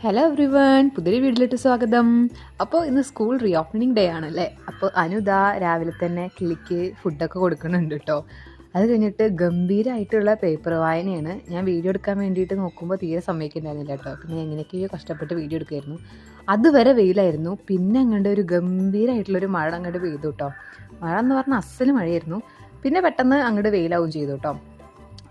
Hello everyone, പുതിയൊരു വീഡിയോയിലോട്ട് സ്വാഗതം. അപ്പോൾ ഇന്ന് സ്കൂൾ റീ ഓപ്പണിംഗ് ഡേ ആണല്ലേ. അപ്പോൾ അനുദാ രാവിലെ തന്നെ കിളിക്ക് ഫുഡൊക്കെ കൊടുക്കുന്നുണ്ട് കേട്ടോ. അത് കഴിഞ്ഞിട്ട് ഗംഭീരമായിട്ടുള്ള പേപ്പർ വായനയാണ്. ഞാൻ വീഡിയോ എടുക്കാൻ വേണ്ടിയിട്ട് നോക്കുമ്പോൾ തീരെ സമ്മതിക്കുന്നുണ്ടായിരുന്നില്ല കേട്ടോ. പിന്നെ എങ്ങനെയൊക്കെയോ കഷ്ടപ്പെട്ട് വീഡിയോ എടുക്കുമായിരുന്നു. അതുവരെ വെയിലായിരുന്നു. പിന്നെ അങ്ങോട്ട് ഒരു ഗംഭീരമായിട്ടുള്ളൊരു മഴ അങ്ങോട്ട് പെയ്തു കേട്ടോ. മഴ എന്ന് പറഞ്ഞാൽ അസല് മഴയായിരുന്നു. പിന്നെ പെട്ടെന്ന് അങ്ങോട്ട് വെയിലാവും ചെയ്തു കേട്ടോ.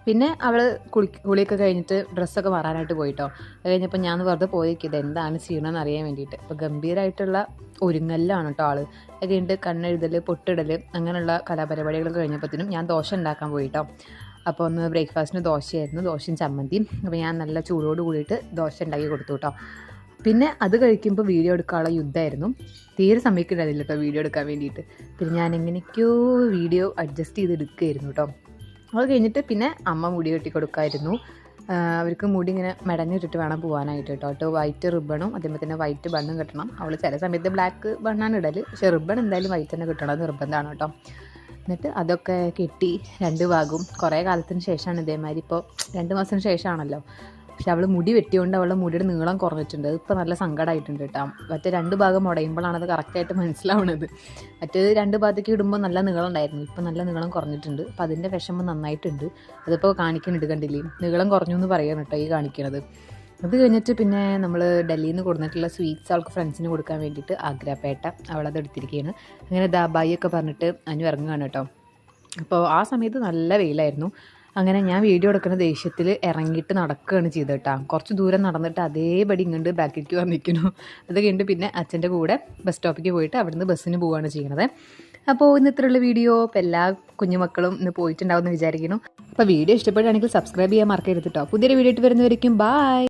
പിന്നെ അവൾ കുളിയൊക്കെ കഴിഞ്ഞിട്ട് ഡ്രസ്സൊക്കെ മാറാനായിട്ട് പോയിട്ടോ. അത് കഴിഞ്ഞപ്പോൾ ഞാൻ വെറുതെ പോയിരിക്കും ഇത് എന്താണ് ചെയ്യണമെന്ന് അറിയാൻ വേണ്ടിയിട്ട്. അപ്പോൾ ഗംഭീരമായിട്ടുള്ള ഒരുങ്ങല്ലാണ് കേട്ടോ ആൾ. അത് കഴിഞ്ഞിട്ട് കണ്ണെഴുതൽ, പൊട്ടിടൽ, അങ്ങനെയുള്ള കലാപരിപാടികളൊക്കെ കഴിഞ്ഞപ്പോഴത്തേനും ഞാൻ ദോശ ഉണ്ടാക്കാൻ പോയിട്ടോ. അപ്പോൾ ഒന്ന് ബ്രേക്ക്ഫാസ്റ്റിന് ദോശയായിരുന്നു, ദോശയും ചമ്മന്തിയും. അപ്പോൾ ഞാൻ നല്ല ചൂടോട് കൂടിയിട്ട് ദോശ ഉണ്ടാക്കി കൊടുത്തു കേട്ടോ. പിന്നെ അത് കഴിക്കുമ്പോൾ വീഡിയോ എടുക്കാനുള്ള യുദ്ധമായിരുന്നു. തീരെ സമ്മതിക്കുന്നുണ്ടായിരുന്നില്ല കേട്ടോ വീഡിയോ എടുക്കാൻ വേണ്ടിയിട്ട്. പിന്നെ ഞാൻ എങ്ങനെയൊക്കെയോ വീഡിയോ അഡ്ജസ്റ്റ് ചെയ്ത് എടുക്കുകയായിരുന്നു കേട്ടോ. അത് കഴിഞ്ഞിട്ട് പിന്നെ അമ്മ മുടി കെട്ടി കൊടുക്കുമായിരുന്നു. അവർക്ക് മുടി ഇങ്ങനെ മെടഞ്ഞിട്ടിട്ട് വേണം പോകാനായിട്ട് കേട്ടോ. വൈറ്റ് റിബണും അതേപോലെ തന്നെ വൈറ്റ് ബണ്ണും കിട്ടണം. അവൾ ചില സമയത്ത് ബ്ലാക്ക് ബണ്ണാണ് ഇടൽ, പക്ഷേ റിബൺ എന്തായാലും വൈറ്റ് തന്നെ കിട്ടണം, നിർബന്ധമാണ് കേട്ടോ. എന്നിട്ട് അതൊക്കെ കെട്ടി രണ്ട് ഭാഗവും കുറേ കാലത്തിന് ശേഷമാണ് ഇതേമാതിരി, ഇപ്പോൾ 2 മാസത്തിന് ശേഷമാണല്ലോ. പക്ഷെ അവൾ മുടി വെട്ടിയോണ്ട് അവളുടെ മുടിയുടെ നീളം കുറഞ്ഞിട്ടുണ്ട്. ഇപ്പോൾ നല്ല സങ്കടമായിട്ടുണ്ട് കേട്ടോ. മറ്റേ 2 ഭാഗം മുടയുമ്പോഴാണ് അത് കറക്റ്റായിട്ട് മനസ്സിലാവുന്നത്. മറ്റേത് 2 ഭാഗത്തേക്ക് ഇടുമ്പോൾ നല്ല നീളം ഉണ്ടായിരുന്നു, ഇപ്പോൾ നല്ല നീളം കുറഞ്ഞിട്ടുണ്ട്. അപ്പോൾ അതിൻ്റെ വിഷമം നന്നായിട്ടുണ്ട്. അതിപ്പോൾ കാണിക്കുന്നുണ്ട്, കണ്ടില്ലേ, നീളം കുറഞ്ഞു എന്ന് പറയുകയാണ് കേട്ടോ ഈ കാണിക്കുന്നത്. അത് കഴിഞ്ഞിട്ട് പിന്നെ നമ്മൾ ഡൽഹിയിൽ നിന്ന് കൊടുത്തിട്ടുള്ള സ്വീറ്റ്സ് അവൾക്ക് ഫ്രണ്ട്സിന് കൊടുക്കാൻ വേണ്ടിയിട്ട് ആഗ്രാപേട്ട അവളത് എടുത്തിരിക്കുകയാണ്. അങ്ങനെ ദാബായിയൊക്കെ പറഞ്ഞിട്ട് അനു ഇറങ്ങുകയാണ് കേട്ടോ. അപ്പോൾ ആ സമയത്ത് നല്ല വെയിലായിരുന്നു. അങ്ങനെ ഞാൻ വീഡിയോ എടുക്കുന്ന ദേഷ്യത്തിൽ ഇറങ്ങിയിട്ട് നടക്കുകയാണ് ചെയ്തത് കേട്ടോ. കുറച്ച് ദൂരം നടന്നിട്ട് അതേപടി ഇങ്ങോട്ട് ബാക്കിലേക്ക് വന്നിരിക്കുന്നു. അത് കഴിഞ്ഞിട്ട് പിന്നെ അച്ഛൻ്റെ കൂടെ ബസ് സ്റ്റോപ്പിലേക്ക് പോയിട്ട് അവിടുന്ന് ബസ്സിന് പോവുകയാണ് ചെയ്യുന്നത്. അപ്പോൾ ഇന്ന് ഇത്രയുള്ള വീഡിയോ. അപ്പോൾ എല്ലാ കുഞ്ഞുമക്കളും ഇന്ന് പോയിട്ടുണ്ടാവുമെന്ന് വിചാരിക്കുന്നു. അപ്പോൾ വീഡിയോ ഇഷ്ടപ്പെടുകയാണെങ്കിൽ സബ്സ്ക്രൈബ് ചെയ്യാൻ മറക്കരുത് കേട്ടോ. പുതിയൊരു വീഡിയോ ആയിട്ട് വരുന്നവരേക്കും ബൈ.